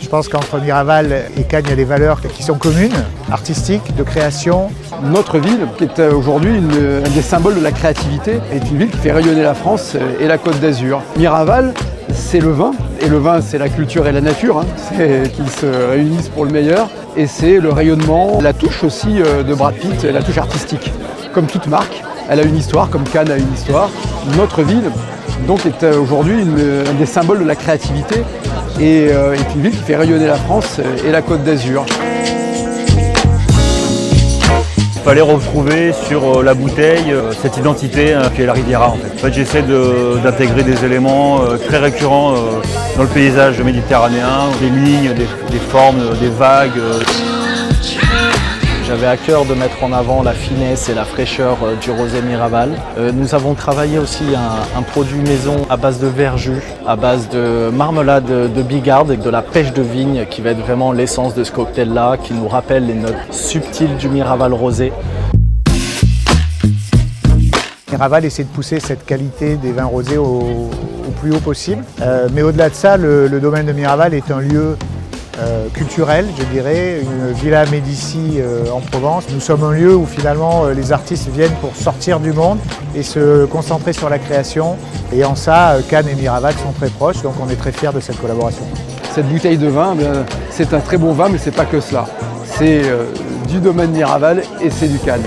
pense qu'entre Miraval et Cannes, il y a des valeurs qui sont communes, artistiques, de création. Notre ville, qui est aujourd'hui un des symboles de la créativité, est une ville qui fait rayonner la France et la Côte d'Azur. Miraval, c'est le vin, et le vin c'est la culture et la nature, c'est qu'ils se réunissent pour le meilleur, et c'est le rayonnement, la touche aussi de Brad Pitt, la touche artistique. Comme toute marque, elle a une histoire, comme Cannes a une histoire. Notre ville, donc, est aujourd'hui un des symboles de la créativité et est une ville qui fait rayonner la France et la Côte d'Azur. Il fallait retrouver sur la bouteille cette identité qui est la Riviera. En fait, j'essaie d'intégrer des éléments très récurrents dans le paysage méditerranéen, des lignes, des formes, des vagues. J'avais à cœur de mettre en avant la finesse et la fraîcheur du rosé Miraval. Nous avons travaillé aussi un produit maison à base de verjus, à base de marmelade de bigarde et de la pêche de vigne qui va être vraiment l'essence de ce cocktail-là, qui nous rappelle les notes subtiles du Miraval rosé. Miraval essaie de pousser cette qualité des vins rosés au plus haut possible. Mais au-delà de ça, le domaine de Miraval est un lieu culturel, je dirais, une Villa Médicis en Provence. Nous sommes un lieu où finalement les artistes viennent pour sortir du monde et se concentrer sur la création. Et en ça, Cannes et Miraval sont très proches, donc on est très fiers de cette collaboration. Cette bouteille de vin, c'est un très bon vin, mais c'est pas que cela. C'est du domaine Miraval et c'est du Cannes.